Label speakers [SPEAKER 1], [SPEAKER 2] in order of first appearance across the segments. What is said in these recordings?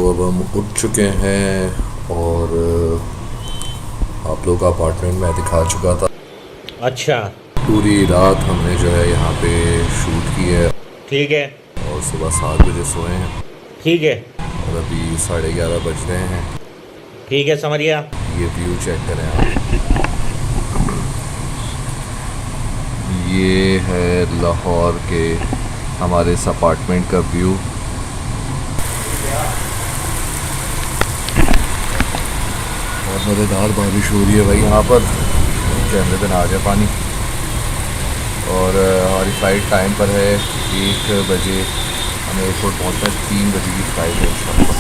[SPEAKER 1] अब हम उठ चुके हैं और आप लोग का अपार्टमेंट में दिखा चुका था।
[SPEAKER 2] अच्छा,
[SPEAKER 1] पूरी रात हमने जो है यहाँ पे शूट की है।
[SPEAKER 2] ठीक है।
[SPEAKER 1] और सुबह 7 बजे सोए हैं।
[SPEAKER 2] ठीक है।
[SPEAKER 1] और अभी 11:30 बज रहे हैं।
[SPEAKER 2] ठीक है, समझ गया।
[SPEAKER 1] ये व्यू चेक करें आप। ये है लाहौर के हमारे इस अपार्टमेंट का व्यू। बहुत मज़ेदार बारिश हो रही है भाई यहाँ पर। कैमरे पे ना आ गया पानी। और हमारी फ़्लाइट टाइम पर है 1 बजे। हमें एयरपोर्ट पहुँचना है 3 बजे की फ़्लाइट है इंशाल्लाह।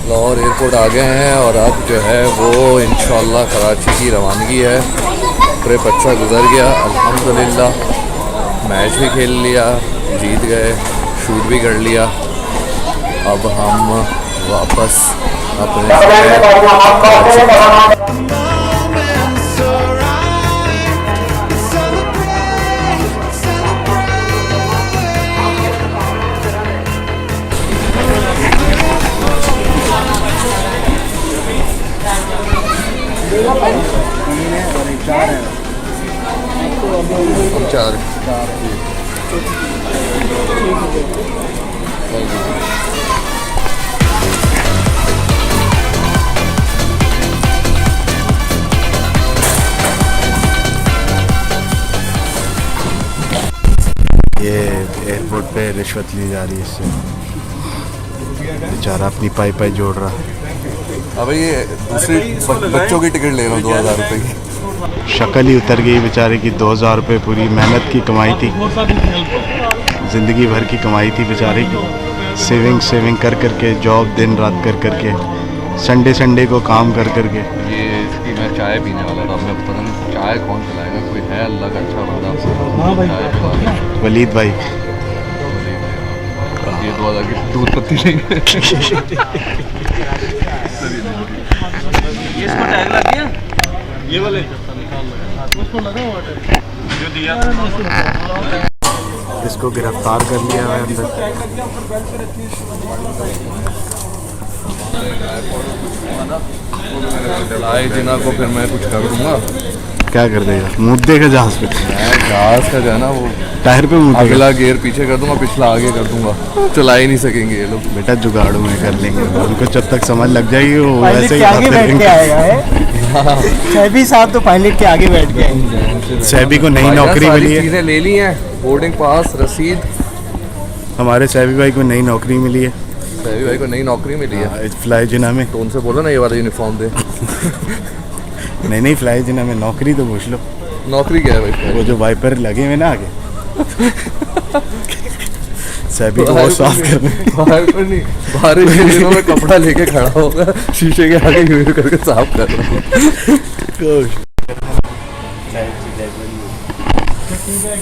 [SPEAKER 1] लाहौर एयरपोर्ट आ गए हैं और अब जो है वो इंशाल्लाह कराची की रवानगी है। ट्रिप अच्छा गुजर गया अल्हम्दुलिल्लाह। मैच भी खेल लिया, जीत गए, शूट भी कर लिया। अब हम वापस अपने चार
[SPEAKER 3] ये एयरपोर्ट पे रिश्वत ली जा रही है इससे। बेचारा अपनी पाई जोड़ रहा।
[SPEAKER 1] अब ये दूसरे बच्चों की टिकट ले रहा हूँ 2000 रुपये की।
[SPEAKER 3] शक्ल ही उतर गई बेचारे की। 2000 रुपये पूरी मेहनत की कमाई थी, ज़िंदगी भर की कमाई थी बेचारे की। सेविंग कर करके, जॉब दिन रात कर करके, संडे को काम कर करके।
[SPEAKER 1] ये इसकी मैं चाय पीने वाला था। मैं पता नहीं चाय कौन पिलाएगा। कोई है अल्लाह का अच्छा बंदा। हाँ भाई,
[SPEAKER 3] वलीद भाई।
[SPEAKER 1] ये 2000 की दूध पत्ती नहीं
[SPEAKER 4] इसको टैग लग गया। ये वाले उसको लगा हुआ टैग जो दिया।
[SPEAKER 3] इसको गिरफ्तार कर लिया है अंदर।
[SPEAKER 1] जिना को फिर मैं कुछ कर दूंगा।
[SPEAKER 3] क्या कर देगा? मुद्दे का जहाज पे,
[SPEAKER 1] जहाज का जो है ना वो
[SPEAKER 3] टायर पे मुद्दे।
[SPEAKER 1] अगला गियर पीछे कर दूंगा, पिछला आगे कर दूंगा। चला ही नहीं सकेंगे ये लोग।
[SPEAKER 3] बेटा जुगाड़ू में कर लेंगे। उनको जब तक समझ लग जाएगी वो वैसे ही
[SPEAKER 5] आगे बैठ के आएगा। सैबी साहब तो पायलट के आगे बैठ गए।
[SPEAKER 3] सैबी को नई नौकरी मिली है।
[SPEAKER 1] चीजें ले ली हैं, बोर्डिंग पास, रसीद।
[SPEAKER 3] हमारे सैबी भाई को नई नौकरी मिली है।
[SPEAKER 1] सैबी भाई को नई नौकरी मिली है
[SPEAKER 3] फ्लाई जिना में।
[SPEAKER 1] तो उनसे बोलो ना ये वाला यूनिफॉर्म दे।
[SPEAKER 3] नहीं फ्लाई जिना में नौकरी तो पूछ लो।
[SPEAKER 1] नौकरी क्या है भाई?
[SPEAKER 3] वो जो वाइपर लगे हुए ना आगे सैबी को बहुत साफ कर रहे हैं।
[SPEAKER 1] वाइपर नहीं, बारिश के दिनों में कपड़ा लेके खड़ा होगा शीशे के आगे यूं करके साफ कर रहा हूँ।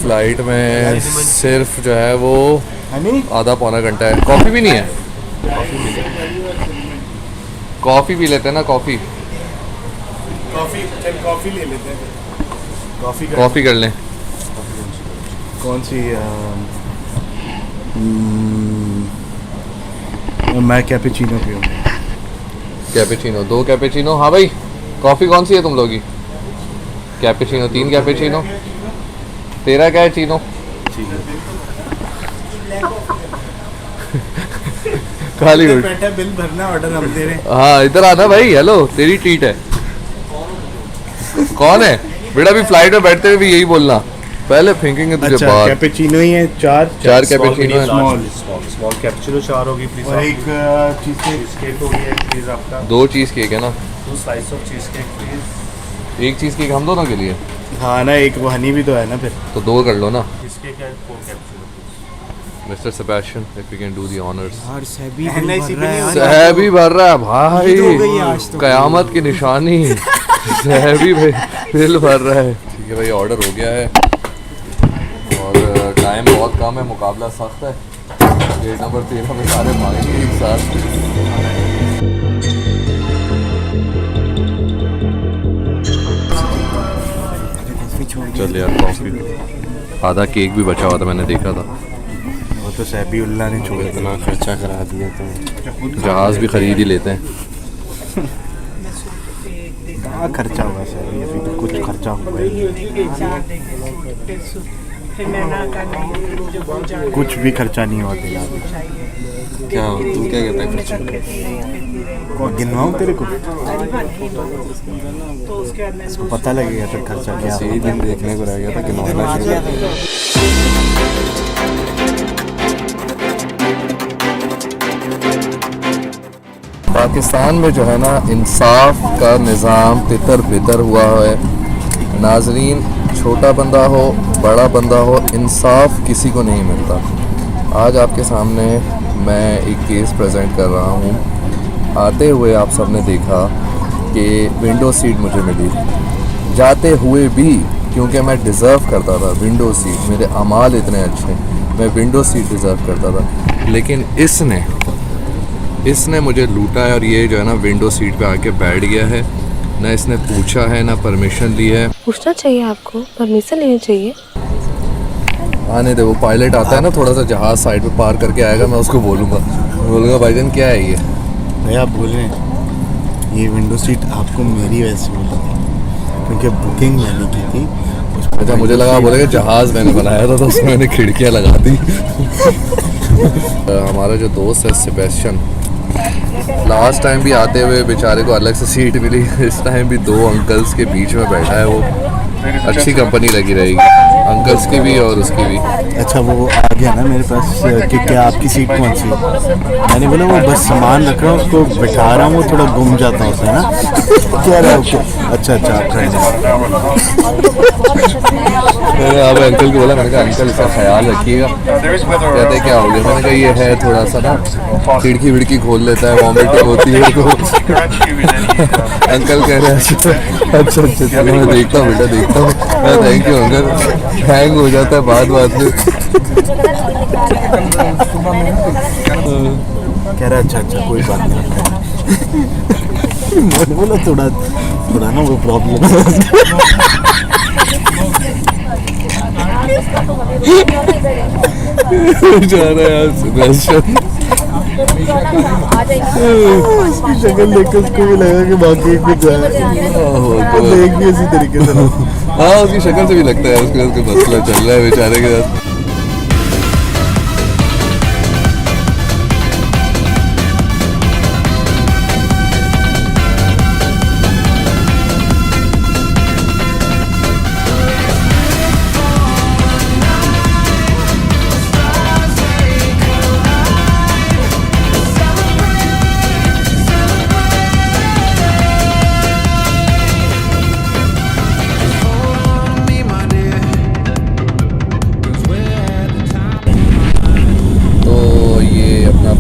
[SPEAKER 1] फ्लाइट में सिर्फ जो है वो आधा पौना घंटा है। कॉफ़ी भी नहीं है? कॉफ़ी पी लेते हैं ना। कॉफ़ी
[SPEAKER 3] ले लेते हैं।
[SPEAKER 1] कॉफ़ी कर लें।
[SPEAKER 3] कौन सी? मैं कैपेचिनो पीऊँगा।
[SPEAKER 1] Cappuccino 2 cappuccino. हाँ भाई, कॉफ़ी कौन सी है तुम लोग की? Cappuccino 3 cappuccino. तेरा क्या है चीनो? खाली
[SPEAKER 3] बैठा बिल भरना, ऑर्डर हम दे रहे हैं।
[SPEAKER 1] हाँ इधर आना भाई। हेलो, तेरी ट्रीट है। कौन है बेटा? अभी फ्लाइट में बैठते हुए भी यही बोलना। पहले फेंकेंगे तुझे
[SPEAKER 3] अच्छा
[SPEAKER 1] बाद।
[SPEAKER 3] कैपेचिनो ही है चार
[SPEAKER 1] चार कैपेचिनो है।
[SPEAKER 4] स्मॉल कैप्चुलो 4 होगी प्लीज।
[SPEAKER 3] और एक चीज़
[SPEAKER 4] केक हो गया प्लीज आपका।
[SPEAKER 1] 2 चीज़ केक है ना,
[SPEAKER 4] 2 slice of cheese cake please.
[SPEAKER 1] 1 cheese cake हम दोनों के लिए,
[SPEAKER 3] हाँ ना, एक वो हनी भी तो है ना फिर।
[SPEAKER 1] तो 2 कर लो ना।
[SPEAKER 4] चीज केक एंड 4 कैप्चुलो please.
[SPEAKER 1] Mister Sebastian, if you can do the honours.
[SPEAKER 5] यार सहबी
[SPEAKER 3] NIC
[SPEAKER 5] भर रहा है यार।
[SPEAKER 1] सहबी भर रहा है भाई,
[SPEAKER 5] ईद हो गई है आज तो।
[SPEAKER 1] कयामत की निशानी। सहबी बिल भर रहा है। ठीक है भाई, ऑर्डर हो गया है और टाइम बहुत कम है, मुकाबला सख्त है। गेट नंबर 13 में सारे मांगेंगे एक साथ। चल यार, कॉफी, आधा केक भी बचा हुआ था, मैंने देखा था।
[SPEAKER 3] वो तो सहबी उल्ला ने छोड़ इतना खर्चा करा दिया तो
[SPEAKER 1] जहाज़ भी खरीद ही लेते हैं।
[SPEAKER 3] कहाँ खर्चा हुआ सहबी, अभी तो कुछ खर्चा हुआ ही नहीं। कुछ भी खर्चा नहीं हुआ तेरा।
[SPEAKER 1] क्या तू क्या कहता है खर्चा?
[SPEAKER 3] गिनवाऊँ तेरे को? इसको पता लगेगा फिर खर्चा क्या है।
[SPEAKER 1] दिन देखने को रह गया था कि पाकिस्तान में जो है ना, इंसाफ का निज़ाम तितर बितर हुआ है। नाजरीन, छोटा बंदा हो बड़ा बंदा हो, इंसाफ किसी को नहीं मिलता। आज आपके सामने मैं एक केस प्रेजेंट कर रहा हूँ। आते हुए आप सबने देखा कि विंडो सीट मुझे मिली, जाते हुए भी क्योंकि मैं डिज़र्व करता था विंडो सीट, मेरे अमाल इतने अच्छे, मैं विंडो सीट डिज़र्व करता था। लेकिन इसने मुझे लूटा है और ये जो है ना विंडो सीट पे आके बैठ गया है। ना इसने पूछा है ना परमिशन ली है।
[SPEAKER 6] पूछना चाहिए आपको, परमिशन लेनी चाहिए।
[SPEAKER 1] आने दे, वो पायलट आता है ना, थोड़ा सा जहाज़ साइड पे पार करके आएगा, मैं उसको बोलूँगा भाईजान क्या है ये।
[SPEAKER 3] भैया आप बोल रहे हैं ये विंडो सीट आपको मेरी वजह से मिली क्योंकि बुकिंग मैंने की थी।
[SPEAKER 1] अच्छा, मुझे लगा बोलेगा जहाज़ मैंने बनाया था तो उसमें मैंने खिड़कियाँ लगा दी। हमारा जो दोस्त है सेबेस्टियन, लास्ट टाइम भी आते हुए बेचारे को अलग से सीट मिली, इस टाइम भी 2 अंकल्स के बीच में बैठा है। वो अच्छी कंपनी लगी रहेगी, अंकल्स की भी और उसकी भी।
[SPEAKER 3] अच्छा वो आ गया ना मेरे पास कि क्या आपकी सीट कौन सी है। मैंने बोला वो बस सामान रख रहा हूँ, उसको बिठा रहा हूँ, वो थोड़ा गुम जाता है उसमें ना। क्या रहा ओके, अच्छा आप
[SPEAKER 1] मैंने अब अंकल को बोला, मैंने कहा अंकल इसका ख्याल रखिएगा। कहते क्या हो गया, मैंने कहा ये है थोड़ा सा ना खिड़की विड़की खोल लेता है, वॉमिटिंग होती है तो। अंकल कह रहे हैं अच्छा चलो मैं देखता हूँ बेटा, देखता हूँ। Thank you uncle. हैंग हो जाता है बात में।
[SPEAKER 3] कह रहा अच्छा कोई बात नहीं। मैंने बोला थोड़ा ना वो प्रॉब्लम है।
[SPEAKER 1] जा रहा है यार सेबेस्टियन।
[SPEAKER 3] उसकी शक्ल देख के उसको भी लगा कि बाकी कुछ है, देख भी इसी तरीके से।
[SPEAKER 1] हाँ, उसकी शक्ल से भी लगता है उसका मसला चल रहा है बेचारे के साथ।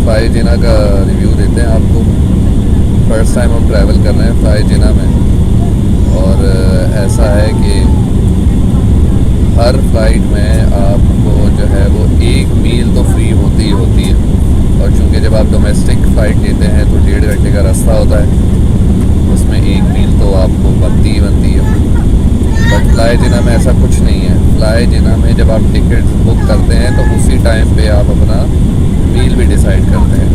[SPEAKER 1] फ्लाई जिना का रिव्यू देते हैं आपको। फर्स्ट टाइम हम ट्रैवल कर रहे हैं फ्लाई जिना में, और ऐसा है कि हर फ्लाइट में आपको जो है वो एक मील तो फ्री होती ही होती है। और चूँकि जब आप डोमेस्टिक फ़्लाइट लेते हैं तो 1.5 घंटे का रास्ता होता है, उसमें एक मील तो आपको बनती ही बनती है। बट फ्लाई जिना में ऐसा कुछ नहीं है। फ्लाई जिना में जब आप टिकट बुक करते हैं तो उसी टाइम पे आप अपना मील भी डिसाइड करते हैं।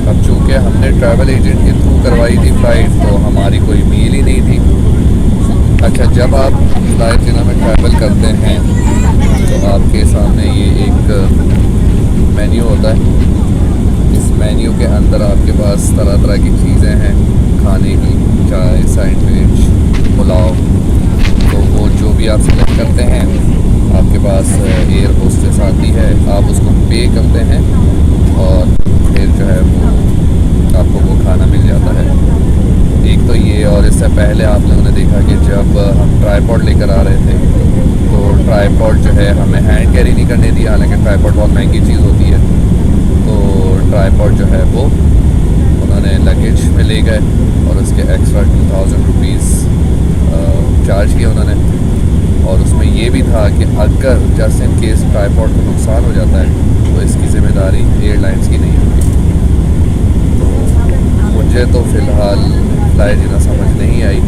[SPEAKER 1] अब चूँकि हमने ट्रैवल एजेंट के थ्रू करवाई थी फ़्लाइट, तो हमारी कोई मील ही नहीं थी। अच्छा, जब आप फ्लाई जिना में ट्रैवल करते हैं तो आपके सामने ये एक मेन्यू होता है। इस मेन्यू के अंदर आपके पास तरह तरह की चीज़ें हैं खाने की, चाय, सैंडविच, पुलाव। तो वो जो भी आप सेलेक्ट करते हैं आपके पास एयर होस्टेस आती है, आप उसको पे करते हैं और फिर जो है वो आपको वो खाना मिल जाता है। एक तो ये, और इससे पहले आप लोगों ने देखा कि जब हम ट्राईपॉड लेकर आ रहे थे तो ट्राईपॉड जो है हमें हैंड कैरी नहीं करने दिया, हालांकि ट्राईपॉड बहुत महंगी चीज़ होती है। तो ट्राईपॉड जो है वो उन्होंने लगेज में ले गए और उसके एक्स्ट्रा 2000 रुपीज़ चार्ज किया उन्होंने। और उसमें ये भी था कि अगर जस्ट इन केस ट्राईपॉड को नुकसान हो जाता है तो इसकी ज़िम्मेदारी एयरलाइंस की नहीं होगी। तो मुझे तो फ़िलहाल फ्लाइट जीना समझ नहीं आई।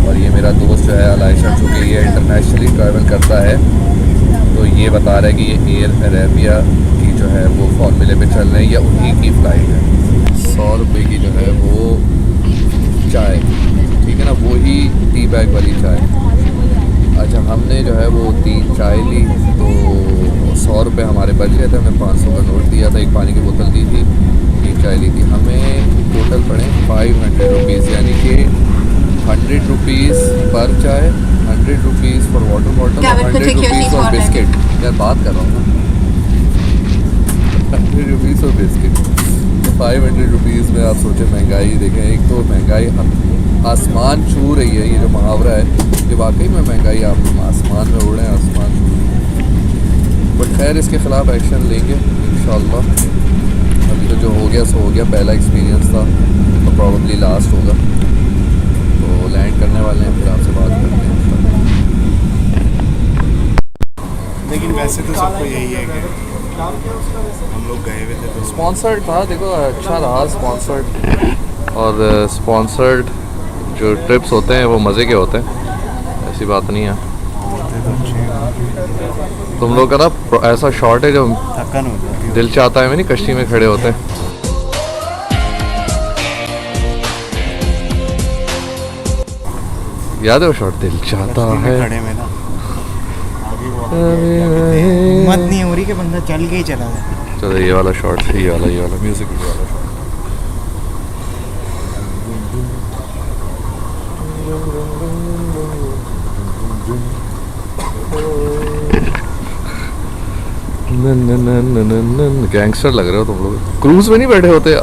[SPEAKER 1] और ये मेरा दोस्त जो है अलाइशा, चूँकि ये इंटरनेशनली ट्रैवल करता है, तो ये बता रहा है कि ये एयर अरेबिया की जो है वो फॉर्मूले पे चल रहे हैं या उन्हीं की फ़्लाइट है। 100 रुपये की जो है वो चाय, ठीक है ना, वही टी बैग वाली चाय। अच्छा, हमने जो है वो 3 चाय ली तो 100 रुपये हमारे बच गए थे। हमें 500 का नोट दिया था, एक पानी की बोतल दी थी, 3 चाय ली थी। हमें टोटल पड़े 500 रुपीज़, यानी कि 100 रुपीज़ पर चाय, 100 rupees for water bottle, 100 rupees for biscuit. यार बात कर रहा हूँ ना, 100 रुपीज़ फॉर बिस्किट। 500 रुपीज़ में आप सोचें महंगाई देखें। एक तो महंगाई आसमान छू रही है, ये जो मुहावरा है कि वाकई में महंगाई आप आसमान में उड़ रहे हैं, आसमान छू रही है। बट खैर इसके ख़िलाफ़ एक्शन लेंगे इंशाल्लाह। अभी तो जो हो गया सो हो गया, पहला एक्सपीरियंस था तो प्रॉब्ली लास्ट होगा। तो लैंड करने वाले हैं, फिर आपसे बात करते हैं।
[SPEAKER 3] लेकिन वैसे तो सबको यही है कि हम लोग गए हुए थे तो
[SPEAKER 1] स्पॉन्सर्ड था, देखो अच्छा रहा स्पॉन्सर्ड। और स्पॉन्सर्ड जो ट्रिप्स होते हैं वो मज़े के होते हैं, ऐसी बात नहीं है।
[SPEAKER 3] होते तो अच्छे हैं।
[SPEAKER 1] तुम लोग का ना ऐसा शॉट है जो
[SPEAKER 3] थकान हो जाती है।
[SPEAKER 1] दिल चाहता है, नहीं कश्ती में खड़े होते हैं। याद है वो शॉट, दिल चाहता
[SPEAKER 3] कश्ती में
[SPEAKER 1] है।
[SPEAKER 3] खड़े में ना आगे वो
[SPEAKER 5] हिम्मत नहीं हो रही कि बंदा चल के ही चला जाए।
[SPEAKER 1] चलो ये वाला शॉट, ये वाला म्यूजिक वाला शॉट। गैंगस्टर लग रहे हो तुम लोग। क्रूज में नहीं बैठे होते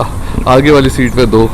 [SPEAKER 1] आगे वाली सीट पे 2